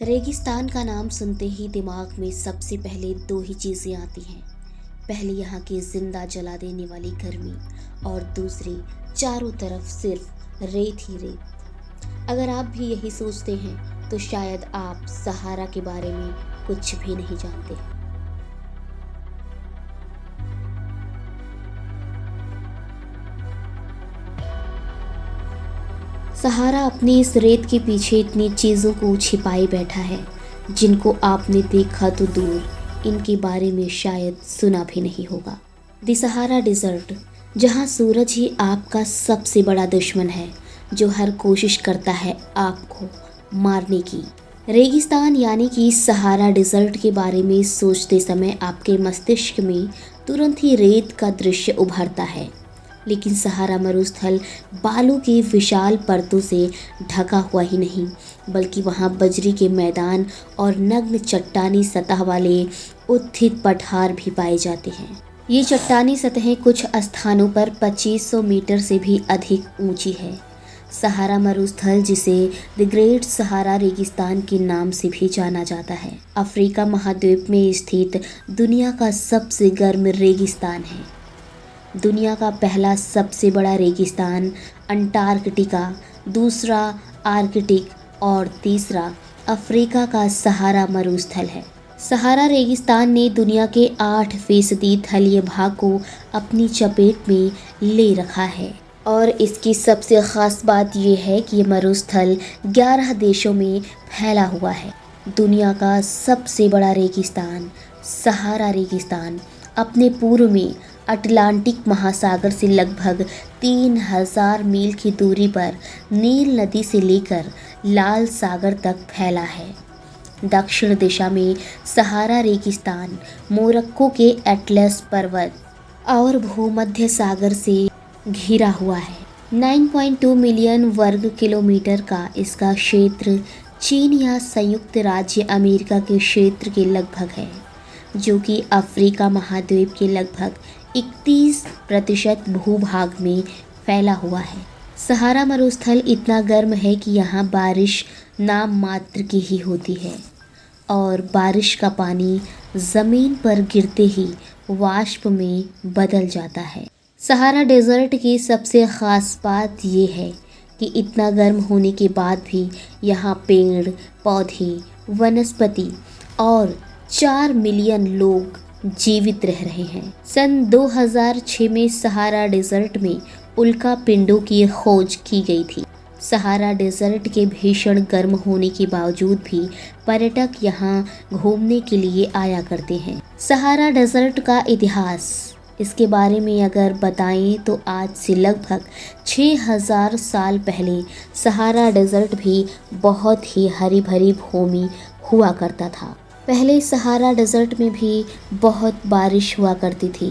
रेगिस्तान का नाम सुनते ही दिमाग में सबसे पहले दो ही चीज़ें आती हैं। पहली यहाँ की जिंदा जला देने वाली गर्मी और दूसरी चारों तरफ सिर्फ रेत ही रेत। अगर आप भी यही सोचते हैं तो शायद आप सहारा के बारे में कुछ भी नहीं जानते। सहारा अपनी इस रेत के पीछे इतनी चीज़ों को छिपाए बैठा है जिनको आपने देखा तो दूर, इनके बारे में शायद सुना भी नहीं होगा। द सहारा डिज़र्ट, जहाँ सूरज ही आपका सबसे बड़ा दुश्मन है, जो हर कोशिश करता है आपको मारने की। रेगिस्तान यानी कि सहारा डिज़र्ट के बारे में सोचते समय आपके मस्तिष्क में तुरंत ही रेत का दृश्य उभरता है। लेकिन सहारा मरुस्थल बालू की विशाल परतों से ढका हुआ ही नहीं, बल्कि वहाँ बजरी के मैदान और नग्न चट्टानी सतह वाले उत्थित पठार भी पाए जाते हैं। ये चट्टानी सतहें कुछ स्थानों पर 2500 मीटर से भी अधिक ऊंची है। सहारा मरुस्थल, जिसे द ग्रेट सहारा रेगिस्तान के नाम से भी जाना जाता है, अफ्रीका महाद्वीप में स्थित दुनिया का सबसे गर्म रेगिस्तान है। दुनिया का पहला सबसे बड़ा रेगिस्तान अंटार्कटिका, दूसरा आर्कटिक और तीसरा अफ्रीका का सहारा मरुस्थल है। सहारा रेगिस्तान ने दुनिया के 8% थलीय भाग को अपनी चपेट में ले रखा है और इसकी सबसे ख़ास बात यह है कि ये मरुस्थल 11 देशों में फैला हुआ है। दुनिया का सबसे बड़ा रेगिस्तान सहारा रेगिस्तान अपने पूर्व में अटलांटिक महासागर से लगभग 3000 मील की दूरी पर नील नदी से लेकर लाल सागर तक फैला है। दक्षिण दिशा में सहारा रेगिस्तान मोरक्को के एटलस पर्वत और भूमध्य सागर से घिरा हुआ है। 9.2 मिलियन वर्ग किलोमीटर का इसका क्षेत्र चीन या संयुक्त राज्य अमेरिका के क्षेत्र के लगभग है, जो कि अफ्रीका महाद्वीप के लगभग 31% भूभाग में फैला हुआ है। सहारा मरुस्थल इतना गर्म है कि यहाँ बारिश नाम मात्र की ही होती है और बारिश का पानी ज़मीन पर गिरते ही वाष्प में बदल जाता है। सहारा डेजर्ट की सबसे ख़ास बात यह है कि इतना गर्म होने के बाद भी यहाँ पेड़ पौधे, वनस्पति और 4 मिलियन लोग जीवित रह रहे हैं। सन 2006 में सहारा डेजर्ट में उल्का पिंडों की खोज की गई थी। सहारा डेजर्ट के भीषण गर्म होने के बावजूद भी पर्यटक यहाँ घूमने के लिए आया करते हैं। सहारा डेजर्ट का इतिहास, इसके बारे में अगर बताएं तो आज से लगभग 6000 साल पहले सहारा डेजर्ट भी बहुत ही हरी भरी भूमि हुआ करता था। पहले सहारा डेजर्ट में भी बहुत बारिश हुआ करती थी,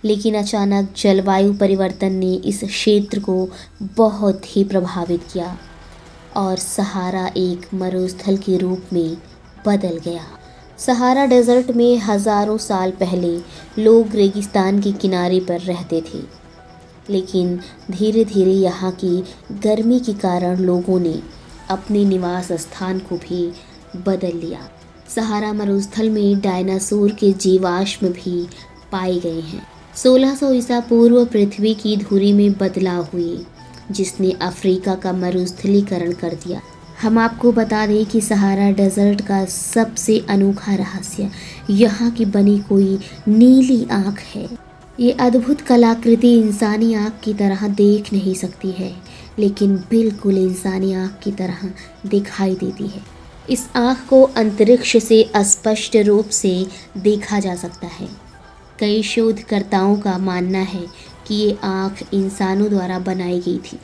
लेकिन अचानक जलवायु परिवर्तन ने इस क्षेत्र को बहुत ही प्रभावित किया और सहारा एक मरुस्थल के रूप में बदल गया। सहारा डेजर्ट में हज़ारों साल पहले लोग रेगिस्तान के किनारे पर रहते थे, लेकिन धीरे धीरे यहाँ की गर्मी के कारण लोगों ने अपने निवास स्थान को भी बदल लिया। सहारा मरुस्थल में डायनासोर के जीवाश्म भी पाए गए हैं। 1600 ईसा पूर्व पृथ्वी की धुरी में बदलाव हुए, जिसने अफ्रीका का मरुस्थलीकरण कर दिया। हम आपको बता दें कि सहारा डेजर्ट का सबसे अनोखा रहस्य यहाँ की बनी कोई नीली आँख है। ये अद्भुत कलाकृति इंसानी आँख की तरह देख नहीं सकती है, लेकिन बिल्कुल इंसानी आँख की तरह दिखाई देती है। इस आँख को अंतरिक्ष से स्पष्ट रूप से देखा जा सकता है। कई शोधकर्ताओं का मानना है कि ये आँख इंसानों द्वारा बनाई गई थी,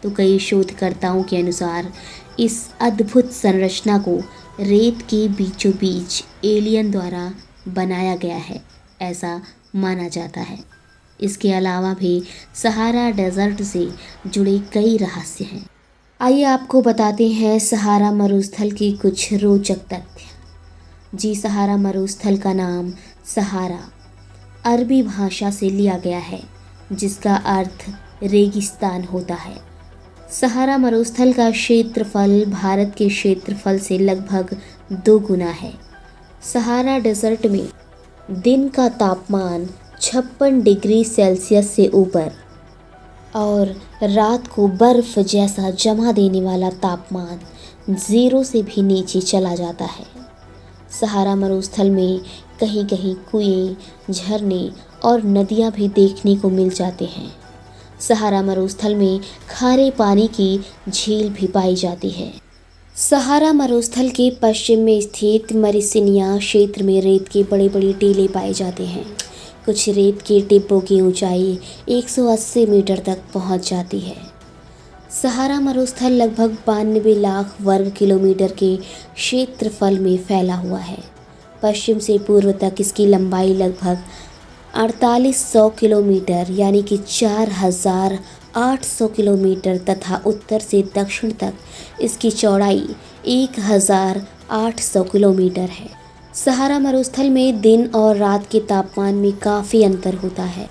तो कई शोधकर्ताओं के अनुसार इस अद्भुत संरचना को रेत के बीचों बीच एलियन द्वारा बनाया गया है, ऐसा माना जाता है। इसके अलावा भी सहारा डेजर्ट से जुड़े कई रहस्य हैं। आइए आपको बताते हैं सहारा मरुस्थल के कुछ रोचक तथ्य। जी, सहारा मरुस्थल का नाम सहारा अरबी भाषा से लिया गया है, जिसका अर्थ रेगिस्तान होता है। सहारा मरुस्थल का क्षेत्रफल भारत के क्षेत्रफल से लगभग 2 गुना है। सहारा डेजर्ट में दिन का तापमान 56 डिग्री सेल्सियस से ऊपर और रात को बर्फ जैसा जमा देने वाला तापमान 0 से भी नीचे चला जाता है। सहारा मरुस्थल में कहीं कहीं कुएं, झरने और नदियां भी देखने को मिल जाते हैं। सहारा मरुस्थल में खारे पानी की झील भी पाई जाती है। सहारा मरुस्थल के पश्चिम में स्थित मरीसिनिया क्षेत्र में रेत के बड़े बड़े टीले पाए जाते हैं। कुछ रेत के टिब्बों की ऊंचाई 180 मीटर तक पहुंच जाती है। सहारा मरुस्थल लगभग 92 लाख वर्ग किलोमीटर के क्षेत्रफल में फैला हुआ है। पश्चिम से पूर्व तक इसकी लंबाई लगभग 4800 किलोमीटर यानी कि 4800 किलोमीटर तथा उत्तर से दक्षिण तक इसकी चौड़ाई 1800 किलोमीटर है। सहारा मरुस्थल में दिन और रात के तापमान में काफ़ी अंतर होता है।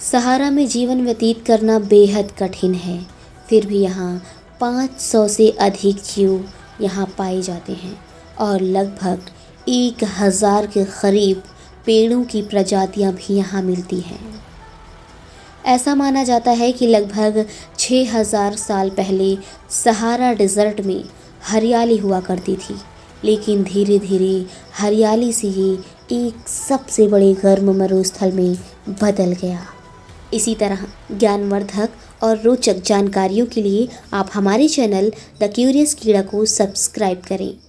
सहारा में जीवन व्यतीत करना बेहद कठिन है, फिर भी यहाँ 500 से अधिक जीव यहाँ पाए जाते हैं और लगभग 1000 के करीब पेड़ों की प्रजातियाँ भी यहाँ मिलती हैं। ऐसा माना जाता है कि लगभग 6000 साल पहले सहारा डेजर्ट में हरियाली हुआ करती थी, लेकिन धीरे धीरे हरियाली से ही एक सबसे बड़े गर्म मरुस्थल में बदल गया। इसी तरह ज्ञानवर्धक और रोचक जानकारियों के लिए आप हमारे चैनल द क्यूरियस कीड़ा को सब्सक्राइब करें।